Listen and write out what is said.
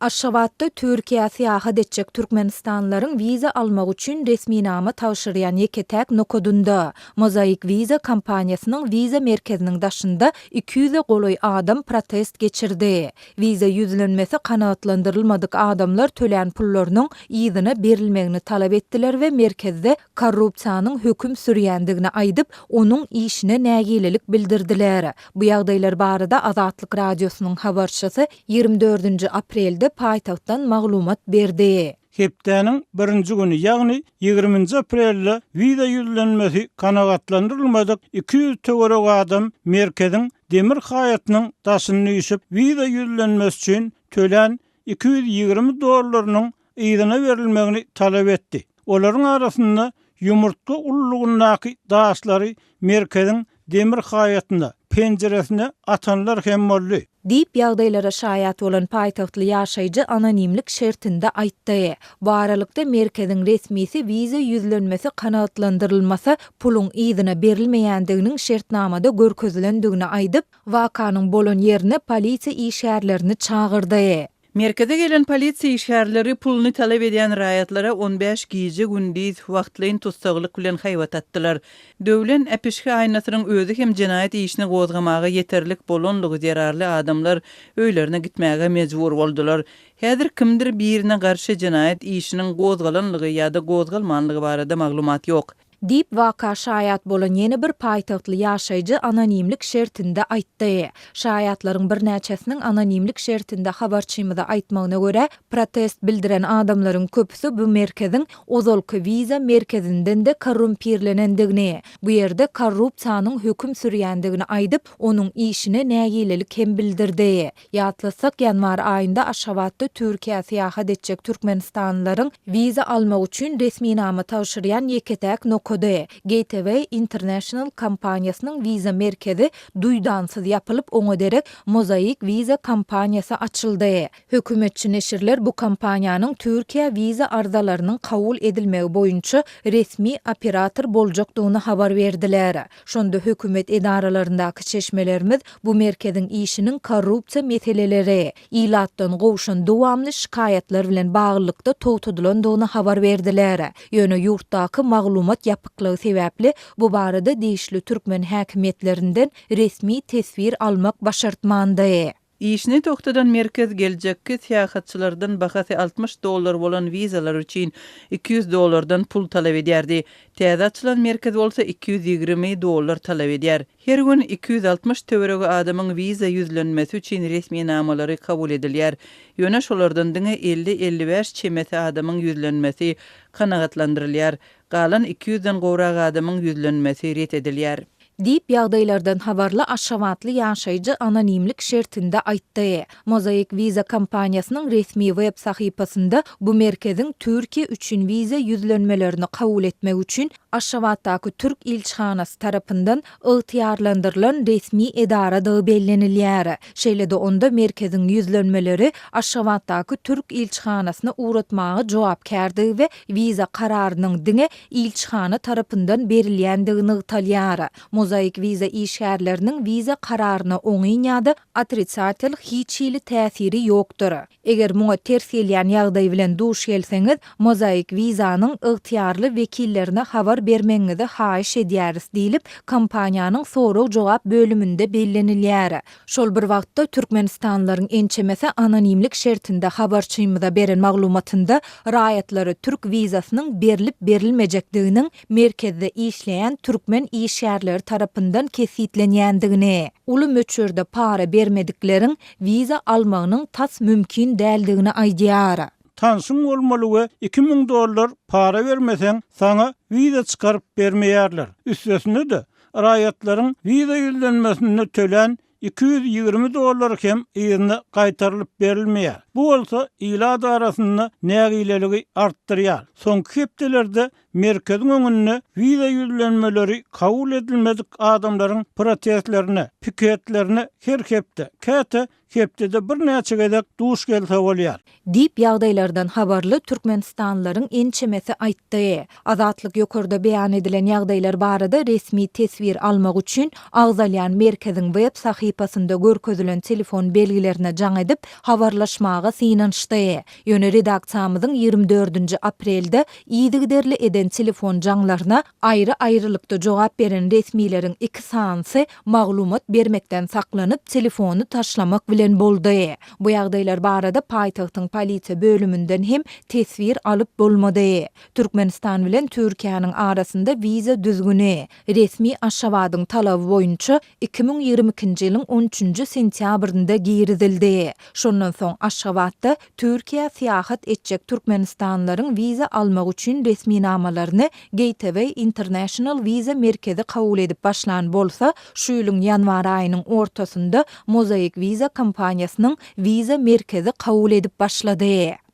Aşgabatda Türkiýe syýahat etjek türkmenistanlaryň wiza almak üçin resminama tawşyrýan ýeketäk nokodunda Mozaik Wiza kompaniýasynyň wiza merkeziniň daşynda 200 goloý adam protest geçirdi. Wiza ýüzlenmesi kanagatlandyrylmadyk adamlar tölen pullarynyň ýyzyna berilmegini talap etdiler we merkezde korrupsiýanyň höküm sürýändigini aýdyp, onuň işine nägilelik bildirdiler. Bu ýagdaýlar barada Azatlyk radiosynyň habarçysy 24 aprelde paýtagtdan maglumat berdi. Hepdäniň 1-nji güni, ýagny 20 aprelde wiza ýüzlenmesi kanagatlandyrylmadyk 200 töwerek adam merkeziň demir haýatynyň daşyny ýüşüp wiza ýüzlenmesi üçin tölen $220 ýyzyna berilmegini talap etdi. Olaryň arasynda ýumurtga ullugundaky daşlary merkeziň demir haýatyna penjeresine atanlar hem boldy. Diýip ýagdaýlara şaýat bolan paýtagtly ýaşaýjy anonimlik şertinde aýtdy. Bu aralykda merkeziň resmisi wiza ýüzlenmesi kanagatlandyrylmasa puluň ýyzyna berilmeýändiginiň şertnamada görkezilendigini aýdyp, wakanyň bolan ýerine polisiýa işgärlerini çağırdy. Merkeze gelen polisiýa işgärleri pulny talap edýän raýatlara 15 giýje gündüz wagtlaryň tutsaglyk bilen haýwat atdylar. Döwlen äpişki aýnasynyň özü hem jenaýat işini gozgamaga ýeterlik bolanlygy zerarly adamlar öýlerine gitmäge mejbur boldular. Häzir kimdir birine garşy jenaýat işiniň gozgalanlygy ýa-da gozgalmanlygy barada maglumat ýok. Diýip waka şaýat bolan ýene bir paýtagtly ýaşaýjy anonimlik şertinde aýtdy. Şaýatlaryň bir näçesiniň anonimlik şertinde habarçymyda aýtmagyna görä, protest bildiren adamlaryň köpüsi bu merkeziň ozalky wiza merkezinden de korrumpirlenendigini, bu ýerde korrupsiýanyň höküm sürýändigini aýdyp, onuň işine nägilelik hem bildirdi. Ýatlasak, ýanwar aýynda Aşgabatda Türkiýe syýahat etjek türkmenistanlaryň wiza almak üçin resminama tawşyrýan ýeketäk Gateway International kompaniýasynyň wiza merkezi duýdansyz ýapylyp oňa derek Mozaik Wiza kompaniýasy açyldy. Hökümetçi neşirler bu kompaniýanyň Türkiýe wiza arzalarynyň kabul edilmegi boýunça resmi operator boljakdygyny habar berdiler. Şonda hökümet edaralaryndaky çeşmelerimiz bu merkeziň işiniň korrupsiýa meseleleri, ilatdan gowşan dowamly şikaýatlar bilen baglykda towtudylandygyny habar berdiler. Ýöne ýurtdaky maglumat yapıklığı sebäpli bu barada diýişli türkmen häkimetlerinden resmi tesvir almak başartmandy. İşini toktadan merkez geljekki syýahatçylardan bahasy $60 bolan wizalar üçin $200 pul talap edýärdi. Täze açylan merkez bolsa $220 talap edýär. Her gün 260 töwerek adamyň wiza ýüzlenmesi üçin resmi namalary kabul edilýär. Ýöne şolardan diňe 50-55 çemeti adamyň ýüzlenmesi kanagatlandyrylýar. Galan 200-den gowrak adamyň ýüzlenmesi ret edilýär. Diýip ýagdaýlardan habarly Aşgabatly ýaşaýjy anonimlik şertinde aýtdy. Mozaik Wiza kompaniýasynyň resmi web sahypasynda bu merkeziň Türkiýe üçin wiza ýüzlenmelerini kabul etmek üçin Aşgabatdaky Türk ilçihanasy tarapyndan ygtyarlandyrylan resmi edara da bellenilýär. Şeýle-de onda merkeziň ýüzlenmeleri Aşgabatdaky Türk ilçihanasyna uğratmagy jogapkärdi we wiza kararynyň diňe ilçihana tarapyndan berilýändigini ygtalýar. Mozaik Wiza işgärleriniň wiza kararyna oňy ýa-da otrisatyl hiçili täsiri ýokdur. Eger muňa ters gelýän ýagdaý bilen duş gelseňiz, Mozaik Wizanyň ygtyarly wekillerine habar bermeňizi haýyş edýäris diýilip, kompaniýanyň sorag jogap bölüminde bellenilýär. Şol bir wagtda Türkmenistanlaryň ençemesi anonimlik şertinde habarçymyda beren maglumatynda raýatlary Türk wizasynyň berilip berilmejekdiginiň merkezde işleýän türkmen işgärleri tarapyndan kesitlenýändigini, uly möçürde para bermedikleriň wiza almagynyň tas mümkin däldigini aýdýar. Tansın olmaly we $2000 para bermeseň sana wiza çykaryp bermeýärler. Üstesinde de raýatlaryň wiza ýüzlenmesine tölen $220 hem ýyzyna gaýtarylyp berilmeýär. Bu bolsa ýyla arasynda nägileligi artdyrýar. Soňky hepdelerde merkeziň öňünde wiza ýüzlenmeleri kabul edilmedik adamlaryň protestlerine, piketlerine her hepde käte hepdede bir näçe gedek duş gelte bolýar. Dip ýagdaýlardan habarly Türkmenistanlaryň ençemesi aýtdy. Azatlyk ýokarda beýan edilen ýagdaýlar barada resmi tesvir almak üçin Agzalyan merkeziň web sahypasynda görkezilen telefon belgilerine jaň edip habarlaşmaga synanşdy. Ýöne redaksiýamyzyň 24 aprelde ýygyderli eden telefon jaňlaryna aýry-aýrylykda jogap beren resmiýleriň 2 sansy maglumat bermekden saklanyp telefonu taşlamak bilen boldy. Bu ýagdaýlar barada paýtagtyň polisiýa bölümünden hem tesvir alyp bolmady. Türkmenistan bilen Türkiýanyň arasynda wiza düzgüni resmi Aşgabatyň talaby boýunça 2022-nji ýylyň 13-nji sentýabrynda girizildi. Şondan soň Aşgabatda Türkiýa syýahat etjek türkmenistanlaryň wiza almak üçin resmi namalaryny Gateway International Visa merkezi kabul edip başlan bolsa, şu ýylyň ýanwar aýynyň ortasynda Mosaic Visa kompaniýasynyň Visa merkezi kabul edip başlady.